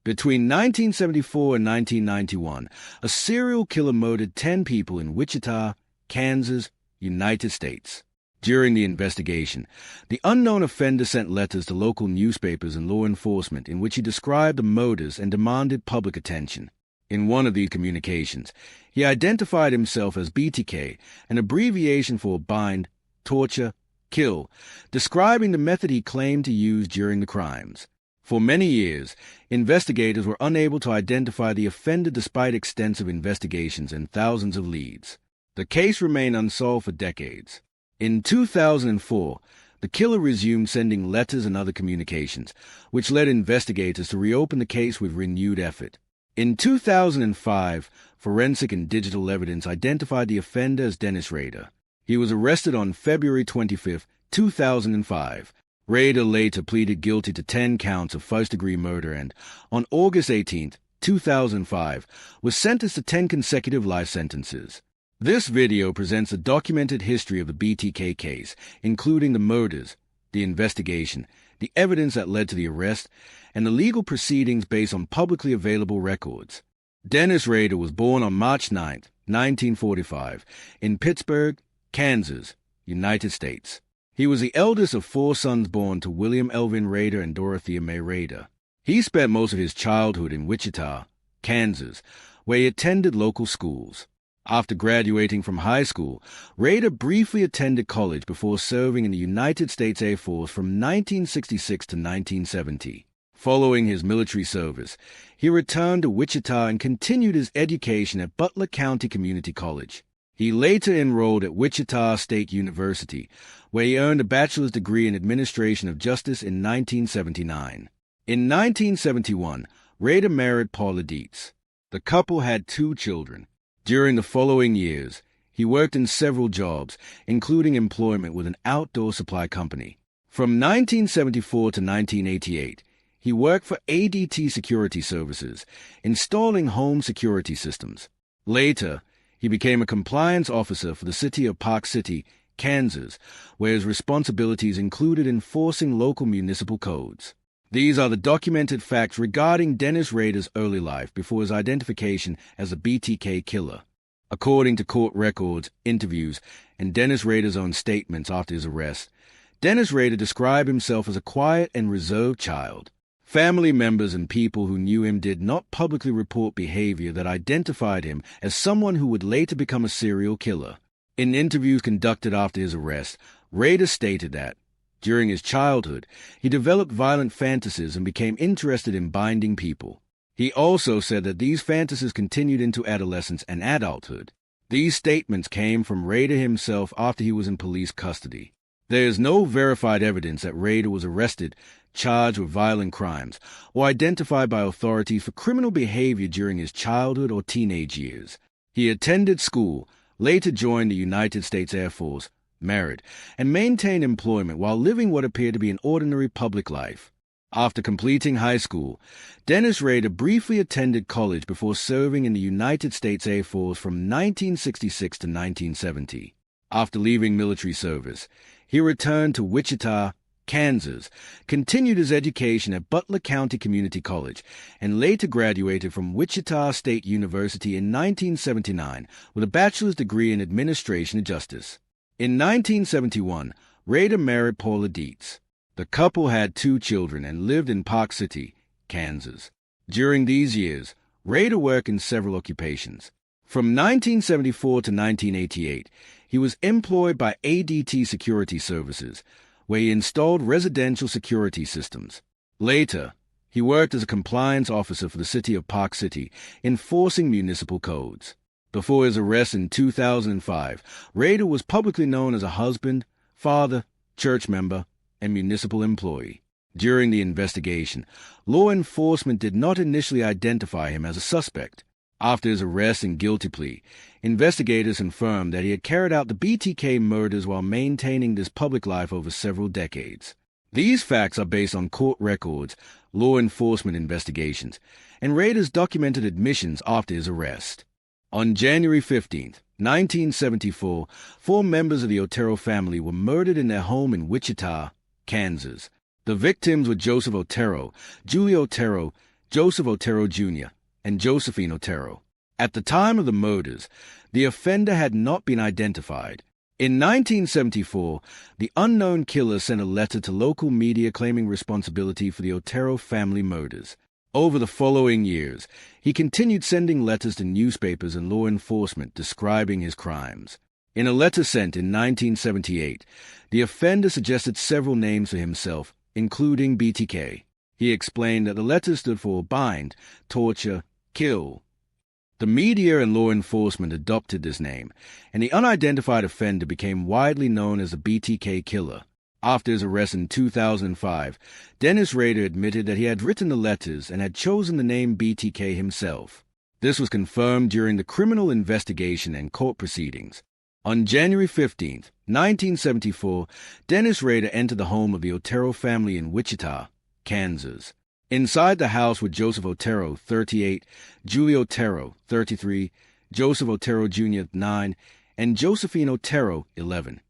Between 1974 and 1991, a serial killer murdered 10 people in Wichita, Kansas, United States. During the investigation, the unknown offender sent letters to local newspapers and law enforcement in which he described the murders and demanded public attention. In one of these communications, he identified himself as BTK, an abbreviation for bind, torture, kill, describing the method he claimed to use during the crimes. For many years, investigators were unable to identify the offender despite extensive investigations and thousands of leads. The case remained unsolved for decades. In 2004, the killer resumed sending letters and other communications, which led investigators to reopen the case with renewed effort. In 2005, forensic and digital evidence identified the offender as Dennis Rader. He was arrested on February 25, 2005. Rader later pleaded guilty to 10 counts of first-degree murder and, on August 18, 2005, was sentenced to 10 consecutive life sentences. This video presents a documented history of the BTK case, including the murders, the investigation, the evidence that led to the arrest, and the legal proceedings based on publicly available records. Dennis Rader was born on March 9, 1945, in Pittsburgh, Kansas, United States. He was the eldest of 4 sons born to William Elvin Rader and Dorothea May Rader. He spent most of his childhood in Wichita, Kansas, where he attended local schools. After graduating from high school, Rader briefly attended college before serving in the United States Air Force from 1966 to 1970. Following his military service, he returned to Wichita and continued his education at Butler County Community College. He later enrolled at Wichita State University, where he earned a bachelor's degree in Administration of Justice in 1979. In 1971, Rader married Paula Dietz. The couple had 2 children. During the following years, he worked in several jobs, including employment with an outdoor supply company. From 1974 to 1988, he worked for ADT Security Services, installing home security systems. Later, he became a compliance officer for the city of Park City, Kansas, where his responsibilities included enforcing local municipal codes. These are the documented facts regarding Dennis Rader's early life before his identification as a BTK killer. According to court records, interviews, and Dennis Rader's own statements after his arrest, Dennis Rader described himself as a quiet and reserved child. Family members and people who knew him did not publicly report behavior that identified him as someone who would later become a serial killer. In interviews conducted after his arrest, Rader stated that, during his childhood, he developed violent fantasies and became interested in binding people. He also said that these fantasies continued into adolescence and adulthood. These statements came from Rader himself after he was in police custody. There is no verified evidence that Rader was arrested, charged with violent crimes, or identified by authorities for criminal behavior during his childhood or teenage years. He attended school, later joined the United States Air Force, married, and maintained employment while living what appeared to be an ordinary public life. After completing high school, Dennis Rader briefly attended college before serving in the United States Air Force from 1966 to 1970. After leaving military service, he returned to Wichita, Kansas, continued his education at Butler County Community College, and later graduated from Wichita State University in 1979 with a bachelor's degree in Administration of Justice. In 1971, Rader married Paula Dietz. The couple had 2 children and lived in Park City, Kansas. During these years, Rader worked in several occupations. From 1974 to 1988, he was employed by ADT Security Services, where he installed residential security systems. Later, he worked as a compliance officer for the city of Park City, enforcing municipal codes. Before his arrest in 2005, Rader was publicly known as a husband, father, church member, and municipal employee. During the investigation, law enforcement did not initially identify him as a suspect. After his arrest and guilty plea, investigators confirmed that he had carried out the BTK murders while maintaining this public life over several decades. These facts are based on court records, law enforcement investigations, and Rader's documented admissions after his arrest. On January 15, 1974, 4 members of the Otero family were murdered in their home in Wichita, Kansas. The victims were Joseph Otero, Julie Otero, Joseph Otero Jr., and Josephine Otero. At the time of the murders, the offender had not been identified. In 1974, the unknown killer sent a letter to local media claiming responsibility for the Otero family murders. Over the following years, he continued sending letters to newspapers and law enforcement describing his crimes. In a letter sent in 1978, the offender suggested several names for himself, including BTK. He explained that the letters stood for bind, torture, kill. The media and law enforcement adopted this name, and the unidentified offender became widely known as the BTK Killer. After his arrest in 2005, Dennis Rader admitted that he had written the letters and had chosen the name BTK himself. This was confirmed during the criminal investigation and court proceedings. On January 15, 1974, Dennis Rader entered the home of the Otero family in Wichita, Kansas. Inside the house were Joseph Otero, 38, Julie Otero, 33, Joseph Otero Jr., 9, and Josephine Otero, 11.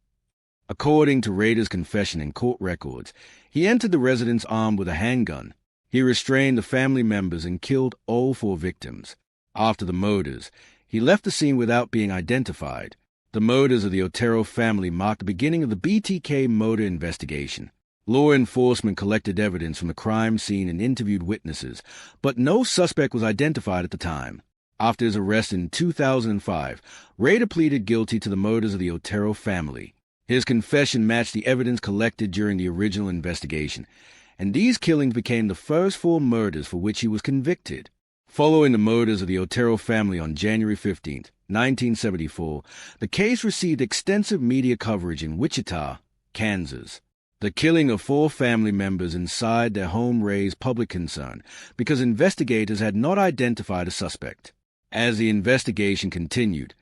According to Rader's confession in court records, he entered the residence armed with a handgun. He restrained the family members and killed all 4 victims. After the murders, he left the scene without being identified. The murders of the Otero family marked the beginning of the BTK murder investigation. Law enforcement collected evidence from the crime scene and interviewed witnesses, but no suspect was identified at the time. After his arrest in 2005, Rader pleaded guilty to the murders of the Otero family. His confession matched the evidence collected during the original investigation, and these killings became the first 4 murders for which he was convicted. Following the murders of the Otero family on January 15, 1974, the case received extensive media coverage in Wichita, Kansas. The killing of 4 family members inside their home raised public concern because investigators had not identified a suspect. As the investigation continued,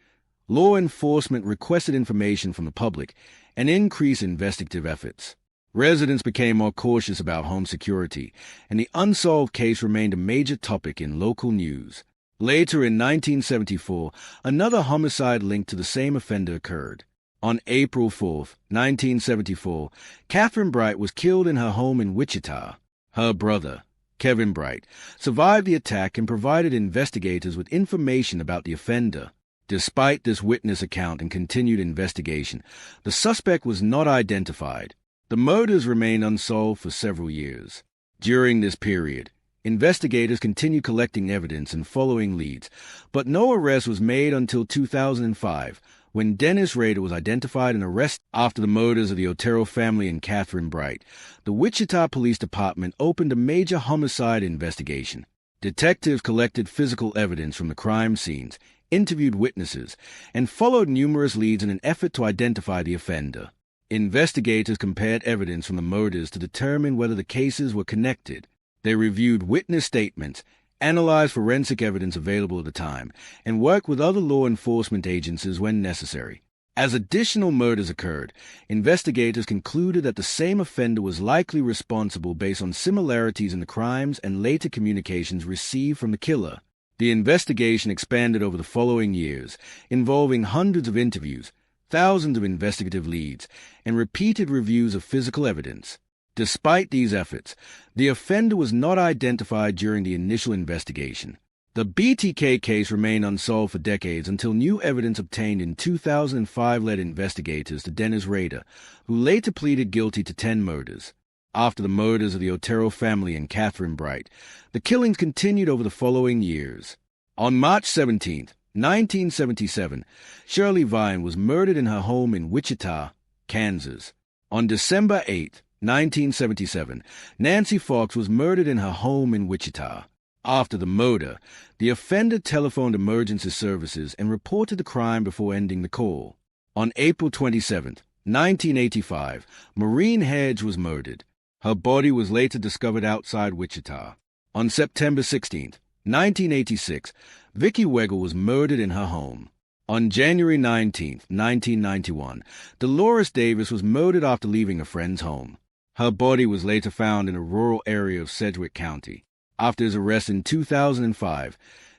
law enforcement requested information from the public and increased investigative efforts. Residents became more cautious about home security, and the unsolved case remained a major topic in local news. Later in 1974, another homicide linked to the same offender occurred. On April 4, 1974, Catherine Bright was killed in her home in Wichita. Her brother, Kevin Bright, survived the attack and provided investigators with information about the offender. Despite this witness account and continued investigation, the suspect was not identified. The murders remained unsolved for several years. During this period, investigators continued collecting evidence and following leads, but no arrest was made until 2005, when Dennis Rader was identified and arrested after the murders of the Otero family and Catherine Bright. The Wichita Police Department opened a major homicide investigation. Detectives collected physical evidence from the crime scenes, interviewed witnesses, and followed numerous leads in an effort to identify the offender. Investigators compared evidence from the murders to determine whether the cases were connected. They reviewed witness statements, analyzed forensic evidence available at the time, and worked with other law enforcement agencies when necessary. As additional murders occurred, investigators concluded that the same offender was likely responsible based on similarities in the crimes and later communications received from the killer. The investigation expanded over the following years, involving hundreds of interviews, thousands of investigative leads, and repeated reviews of physical evidence. Despite these efforts, the offender was not identified during the initial investigation. The BTK case remained unsolved for decades until new evidence obtained in 2005 led investigators to Dennis Rader, who later pleaded guilty to 10 murders. After the murders of the Otero family and Catherine Bright, the killings continued over the following years. On March 17, 1977, Shirley Vine was murdered in her home in Wichita, Kansas. On December 8, 1977, Nancy Fox was murdered in her home in Wichita. After the murder, the offender telephoned emergency services and reported the crime before ending the call. On April 27, 1985, Maureen Hedge was murdered. Her body was later discovered outside Wichita. On September 16, 1986, Vicki Wegel was murdered in her home. On January 19, 1991, Dolores Davis was murdered after leaving a friend's home. Her body was later found in a rural area of Sedgwick County. After his arrest in 2005,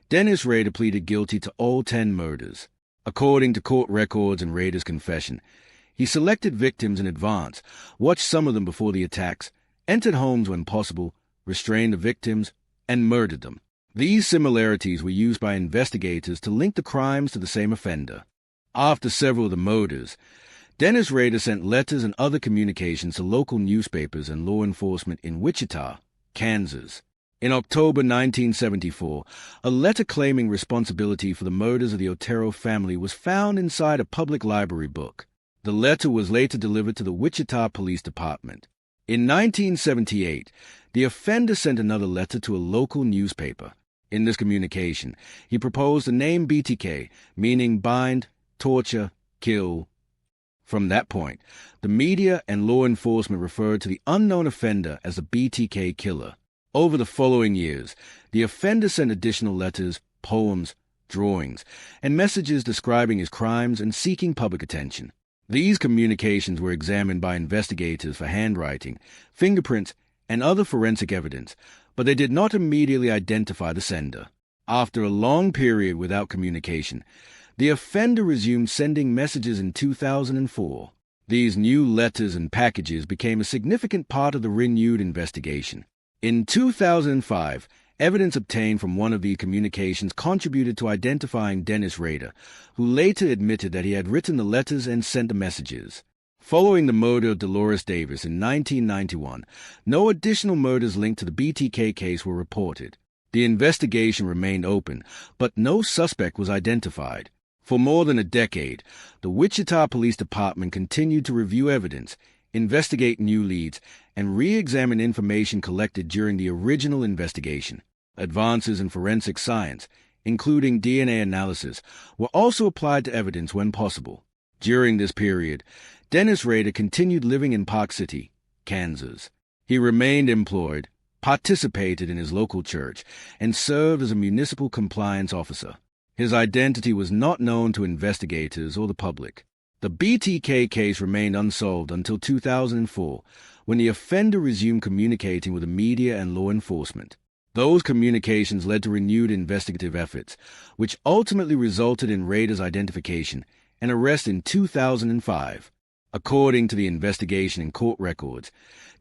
Dennis Rader pleaded guilty to all 10 murders. According to court records and Rader's confession, he selected victims in advance, watched some of them before the attacks, entered homes when possible, restrained the victims, and murdered them. These similarities were used by investigators to link the crimes to the same offender. After several of the murders, Dennis Rader sent letters and other communications to local newspapers and law enforcement in Wichita, Kansas. In October 1974, a letter claiming responsibility for the murders of the Otero family was found inside a public library book. The letter was later delivered to the Wichita Police Department. In 1978, the offender sent another letter to a local newspaper. In this communication, he proposed the name BTK, meaning bind, torture, kill. From that point, the media and law enforcement referred to the unknown offender as the BTK killer. Over the following years, the offender sent additional letters, poems, drawings, and messages describing his crimes and seeking public attention. These communications were examined by investigators for handwriting, fingerprints, and other forensic evidence, but they did not immediately identify the sender. After a long period without communication, the offender resumed sending messages in 2004. These new letters and packages became a significant part of the renewed investigation. In 2005, evidence obtained from one of these communications contributed to identifying Dennis Rader, who later admitted that he had written the letters and sent the messages. Following the murder of Dolores Davis in 1991, no additional murders linked to the BTK case were reported. The investigation remained open, but no suspect was identified. For more than a decade, the Wichita Police Department continued to review evidence, investigate new leads, and re-examine information collected during the original investigation. Advances in forensic science, including DNA analysis, were also applied to evidence when possible. During this period, Dennis Rader continued living in Park City, Kansas. He remained employed, participated in his local church, and served as a municipal compliance officer. His identity was not known to investigators or the public. The BTK case remained unsolved until 2004, when the offender resumed communicating with the media and law enforcement. Those communications led to renewed investigative efforts, which ultimately resulted in Rader's identification and arrest in 2005. According to the investigation and court records,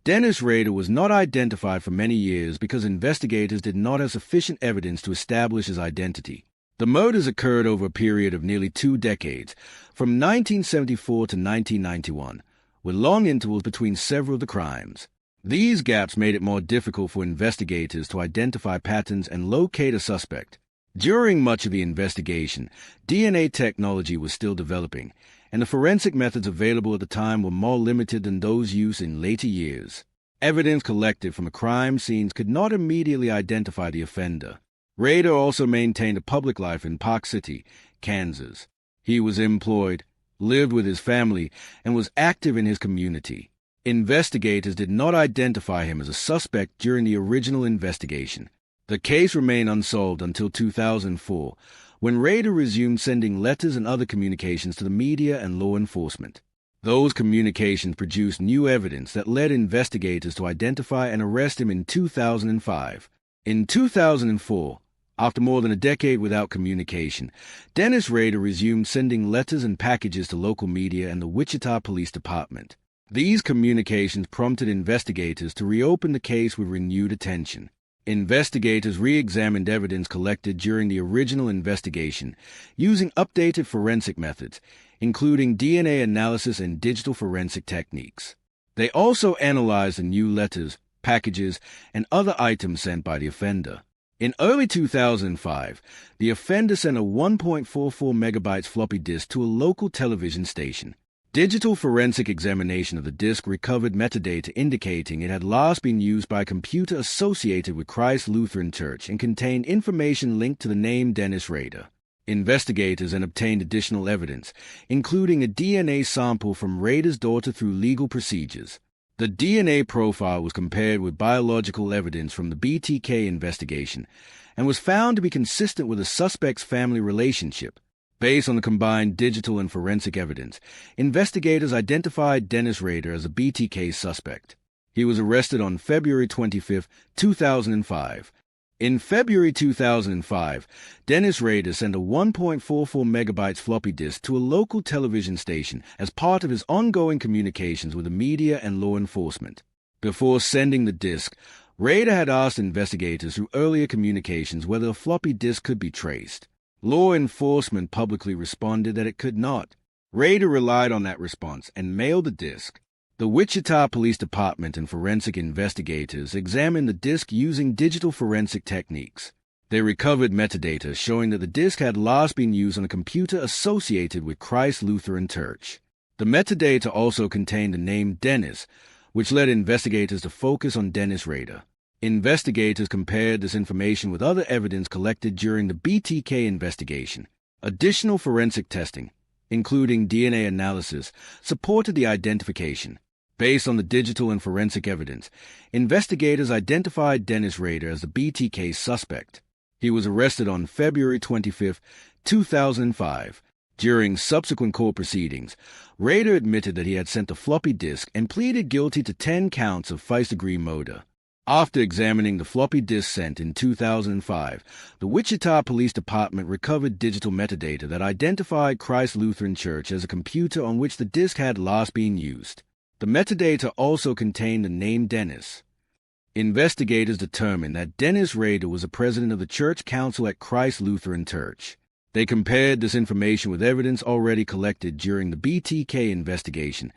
Dennis Rader was not identified for many years because investigators did not have sufficient evidence to establish his identity. The murders occurred over a period of nearly 2 decades, from 1974 to 1991, with long intervals between several of the crimes. These gaps made it more difficult for investigators to identify patterns and locate a suspect. During much of the investigation, DNA technology was still developing, and the forensic methods available at the time were more limited than those used in later years. Evidence collected from the crime scenes could not immediately identify the offender. Rader also maintained a public life in Park City, Kansas. He was employed, lived with his family, and was active in his community. Investigators did not identify him as a suspect during the original investigation. The case remained unsolved until 2004, when Rader resumed sending letters and other communications to the media and law enforcement. Those communications produced new evidence that led investigators to identify and arrest him in 2005. In 2004, after more than a decade without communication, Dennis Rader resumed sending letters and packages to local media and the Wichita Police Department. These communications prompted investigators to reopen the case with renewed attention. Investigators re-examined evidence collected during the original investigation, using updated forensic methods, including DNA analysis and digital forensic techniques. They also analyzed the new letters, packages, and other items sent by the offender. In early 2005, the offender sent a 1.44 megabytes floppy disk to a local television station. Digital forensic examination of the disk recovered metadata indicating it had last been used by a computer associated with Christ Lutheran Church and contained information linked to the name Dennis Rader. Investigators then obtained additional evidence, including a DNA sample from Rader's daughter through legal procedures. The DNA profile was compared with biological evidence from the BTK investigation and was found to be consistent with the suspect's family relationship. Based on the combined digital and forensic evidence, investigators identified Dennis Rader as a BTK suspect. He was arrested on February 25, 2005. In February 2005, Dennis Rader sent a 1.44 megabytes floppy disk to a local television station as part of his ongoing communications with the media and law enforcement. Before sending the disk, Rader had asked investigators through earlier communications whether a floppy disk could be traced. Law enforcement publicly responded that it could not. Rader relied on that response and mailed the disk. The Wichita Police Department and forensic investigators examined the disk using digital forensic techniques. They recovered metadata showing that the disk had last been used on a computer associated with Christ Lutheran Church. The metadata also contained the name Dennis, which led investigators to focus on Dennis Rader. Investigators compared this information with other evidence collected during the BTK investigation. Additional forensic testing, including DNA analysis, supported the identification. Based on the digital and forensic evidence, investigators identified Dennis Rader as the BTK suspect. He was arrested on February 25, 2005. During subsequent court proceedings, Rader admitted that he had sent a floppy disk and pleaded guilty to 10 counts of first-degree murder. After examining the floppy disk sent in 2005, the Wichita Police Department recovered digital metadata that identified Christ Lutheran Church as a computer on which the disk had last been used. The metadata also contained the name Dennis. Investigators determined that Dennis Rader was the president of the church council at Christ Lutheran Church. They compared this information with evidence already collected during the BTK investigation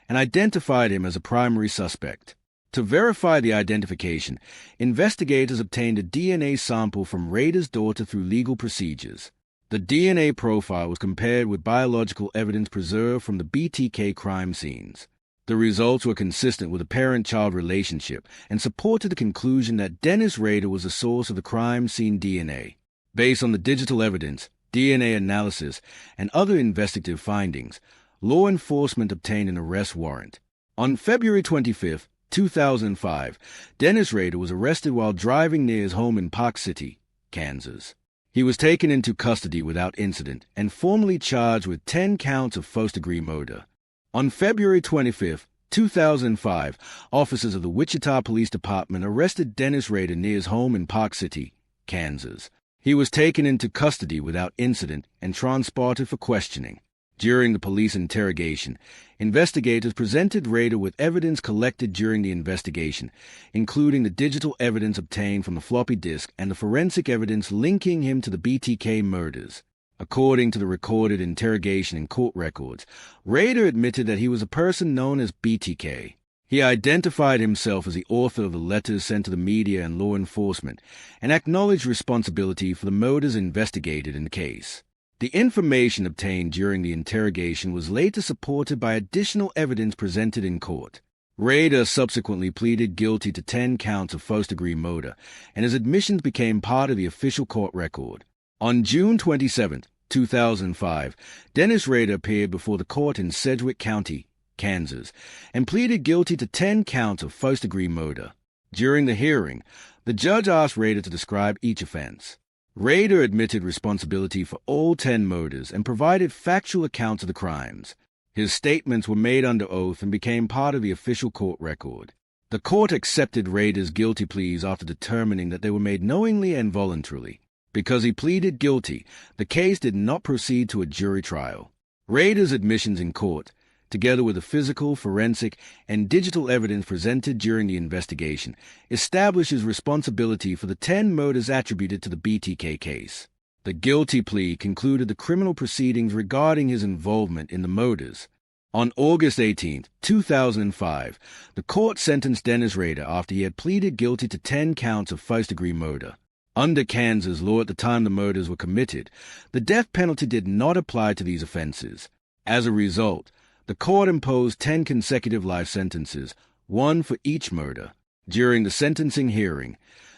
and identified him as a primary suspect. To verify the identification, investigators obtained a DNA sample from Rader's daughter through legal procedures. The DNA profile was compared with biological evidence preserved from the BTK crime scenes. The results were consistent with a parent-child relationship and supported the conclusion that Dennis Rader was the source of the crime scene DNA. Based on the digital evidence, DNA analysis, and other investigative findings, law enforcement obtained an arrest warrant. On February 25, 2005, Dennis Rader was arrested while driving near his home in Park City, Kansas. He was taken into custody without incident and formally charged with 10 counts of first-degree murder. On February 25, 2005, officers of the Wichita Police Department arrested Dennis Rader near his home in Park City, Kansas. He was taken into custody without incident and transported for questioning. During the police interrogation, investigators presented Rader with evidence collected during the investigation, including the digital evidence obtained from the floppy disk and the forensic evidence linking him to the BTK murders. According to the recorded interrogation and court records, Rader admitted that he was a person known as BTK. He identified himself as the author of the letters sent to the media and law enforcement and acknowledged responsibility for the murders investigated in the case. The information obtained during the interrogation was later supported by additional evidence presented in court. Rader subsequently pleaded guilty to 10 counts of first-degree murder, and his admissions became part of the official court record. On June 27, 2005, Dennis Rader appeared before the court in Sedgwick County, Kansas, and pleaded guilty to 10 counts of first-degree murder. During the hearing, the judge asked Rader to describe each offense. Rader admitted responsibility for all 10 murders and provided factual accounts of the crimes. His statements were made under oath and became part of the official court record. The court accepted Rader's guilty pleas after determining that they were made knowingly and voluntarily. Because he pleaded guilty, the case did not proceed to a jury trial. Rader's admissions in court, together with the physical, forensic, and digital evidence presented during the investigation, establishes responsibility for the 10 murders attributed to the BTK case. The guilty plea concluded the criminal proceedings regarding his involvement in the murders. On August 18, 2005, the court sentenced Dennis Rader after he had pleaded guilty to 10 counts of first-degree murder. Under Kansas law at the time the murders were committed, the death penalty did not apply to these offenses. As a result, the court imposed 10 consecutive life sentences, one for each murder. During the sentencing hearing,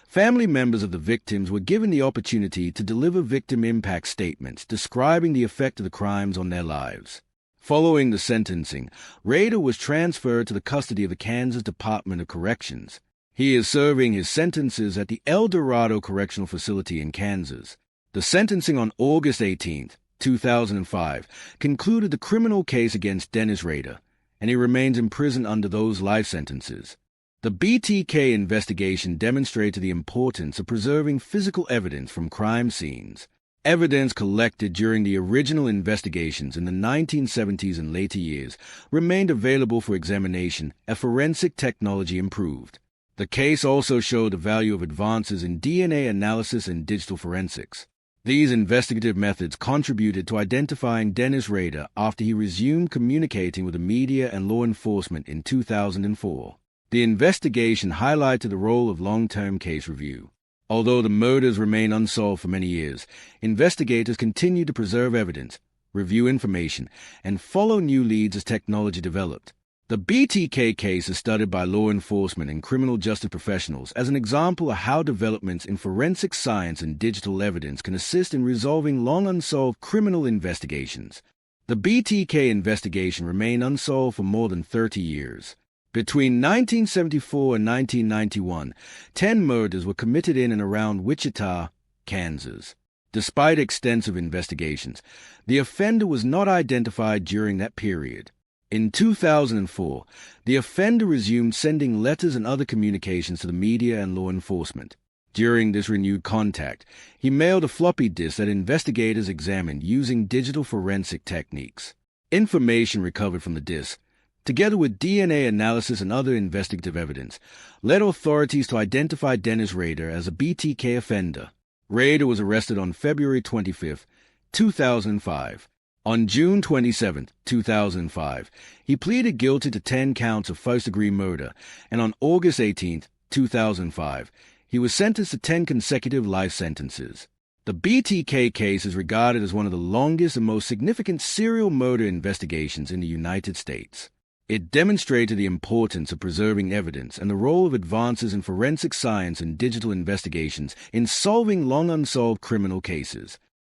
family members of the victims were given the opportunity to deliver victim impact statements describing the effect of the crimes on their lives. Following the sentencing, Rader was transferred to the custody of the Kansas Department of Corrections. He is serving his sentences at the El Dorado Correctional Facility in Kansas. The sentencing on August 18, 2005, concluded the criminal case against Dennis Rader, and he remains in prison under those life sentences. The BTK investigation demonstrated the importance of preserving physical evidence from crime scenes. Evidence collected during the original investigations in the 1970s and later years remained available for examination as forensic technology improved. The case also showed the value of advances in DNA analysis and digital forensics. These investigative methods contributed to identifying Dennis Rader after he resumed communicating with the media and law enforcement in 2004. The investigation highlighted the role of long-term case review. Although the murders remain unsolved for many years, investigators continue to preserve evidence, review information, and follow new leads as technology developed. The BTK case is studied by law enforcement and criminal justice professionals as an example of how developments in forensic science and digital evidence can assist in resolving long-unsolved criminal investigations. The BTK investigation remained unsolved for more than 30 years. Between 1974 and 1991, 10 murders were committed in and around Wichita, Kansas. Despite extensive investigations, the offender was not identified during that period. In 2004, the offender resumed sending letters and other communications to the media and law enforcement. During this renewed contact, he mailed a floppy disk that investigators examined using digital forensic techniques. Information recovered from the disk, together with DNA analysis and other investigative evidence, led authorities to identify Dennis Rader as a BTK offender. Rader was arrested on February 25, 2005. On June 27, 2005, he pleaded guilty to 10 counts of first-degree murder, and on August 18, 2005, he was sentenced to 10 consecutive life sentences. The BTK case is regarded as one of the longest and most significant serial murder investigations in the United States. It demonstrated the importance of preserving evidence and the role of advances in forensic science and digital investigations in solving long-unsolved criminal cases.